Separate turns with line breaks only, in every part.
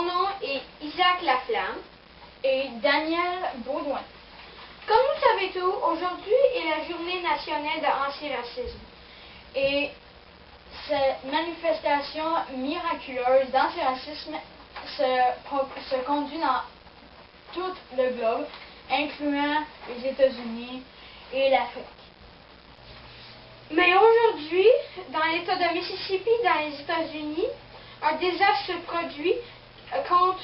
Mon nom est Isaac Laflamme
et Daniel Baudouin.
Comme vous savez tout, aujourd'hui est la journée nationale d'antiracisme.
Et cette manifestation miraculeuse d'antiracisme se conduit dans tout le globe, incluant les États-Unis et l'Afrique.
Mais aujourd'hui, dans l'État de Mississippi, dans les États-Unis, un désastre se produit contre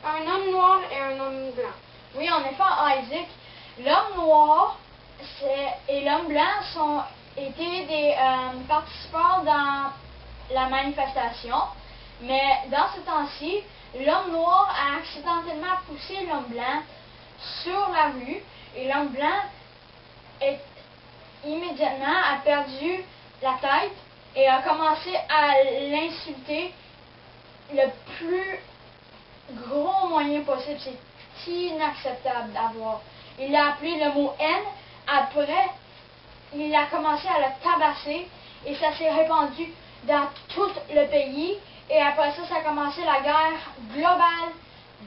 un homme noir et un homme blanc.
Oui, en effet, Isaac, l'homme noir et l'homme blanc étaient des participants dans la manifestation, mais dans ce temps-ci, l'homme noir a accidentellement poussé l'homme blanc sur la rue et l'homme blanc immédiatement a perdu la tête et a commencé à l'insulter le plus gros moyen possible. C'est inacceptable d'avoir. Il a appelé le mot haine. Après, il a commencé à le tabasser et ça s'est répandu dans tout le pays. Et après ça, ça a commencé la guerre globale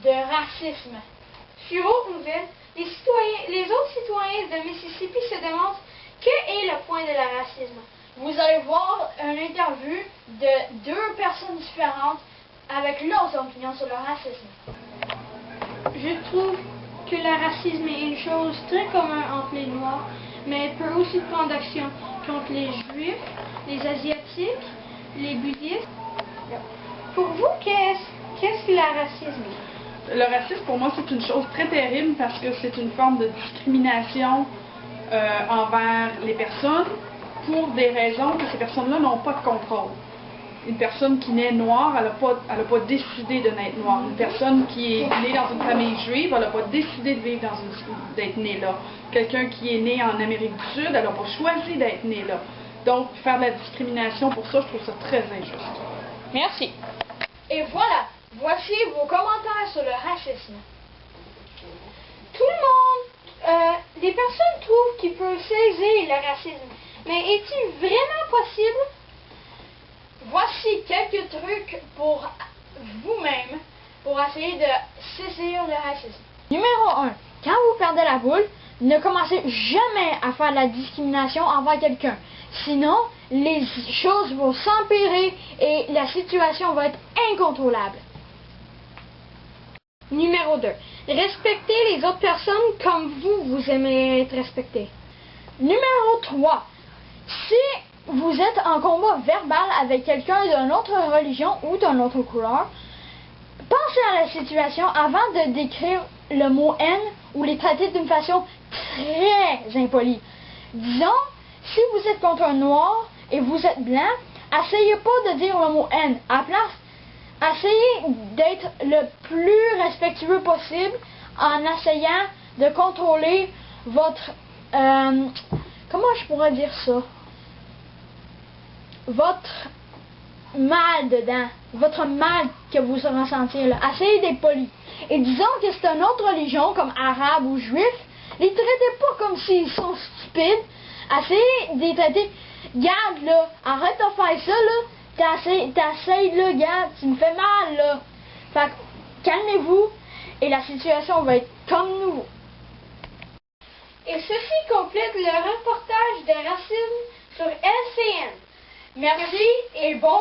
de racisme.
Sur autre nouvelle, les autres citoyens de Mississippi se demandent quel est le point de la racisme.
Vous allez voir une interview de deux personnes différentes avec leurs opinions sur le racisme.
Je trouve que le racisme est une chose très commune entre les Noirs, mais elle peut aussi prendre action contre les Juifs, les Asiatiques, les Bouddhistes. Pour vous, qu'est-ce que le racisme?
Le racisme, pour moi, c'est une chose très terrible parce que c'est une forme de discrimination envers les personnes pour des raisons que ces personnes-là n'ont pas de contrôle. Une personne qui naît noire, elle n'a pas décidé de naître noire. Une personne qui est née dans une famille juive, elle n'a pas décidé de vivre d'être née là. Quelqu'un qui est né en Amérique du Sud, elle n'a pas choisi d'être né là. Donc, faire de la discrimination pour ça, je trouve ça très injuste.
Merci. Et voilà, voici vos commentaires sur le racisme.
Tout le monde, des personnes trouvent qu'ils peuvent saisir le racisme. Mais est-il vraiment possible?
Voici quelques trucs pour vous-même pour essayer de saisir le racisme. Numéro 1. Quand vous perdez la boule, ne commencez jamais à faire de la discrimination envers quelqu'un. Sinon, les choses vont s'empirer et la situation va être incontrôlable.
Numéro 2. Respectez les autres personnes comme vous aimez être respecté.
Numéro 3. Si vous êtes en combat verbal avec quelqu'un d'une autre religion ou d'une autre couleur, pensez à la situation avant de décrire le mot haine ou les traiter d'une façon très impolie. Disons, si vous êtes contre un noir et vous êtes blanc, essayez pas de dire le mot haine. À la place, essayez d'être le plus respectueux possible en essayant de contrôler votre... comment je pourrais dire ça? Votre mal dedans, votre mal que vous ressentez là. Essayez d'être poli. Et disons que c'est une autre religion comme arabe ou juif, les traitez pas comme s'ils sont stupides. Essayez de les traiter. Garde là, arrête de faire ça là. T'essayes là, garde, tu me fais mal là. Fait que calmez-vous et la situation va être comme nouveau.
Et ceci complète le reportage de racisme sur LCN.
Merci et bon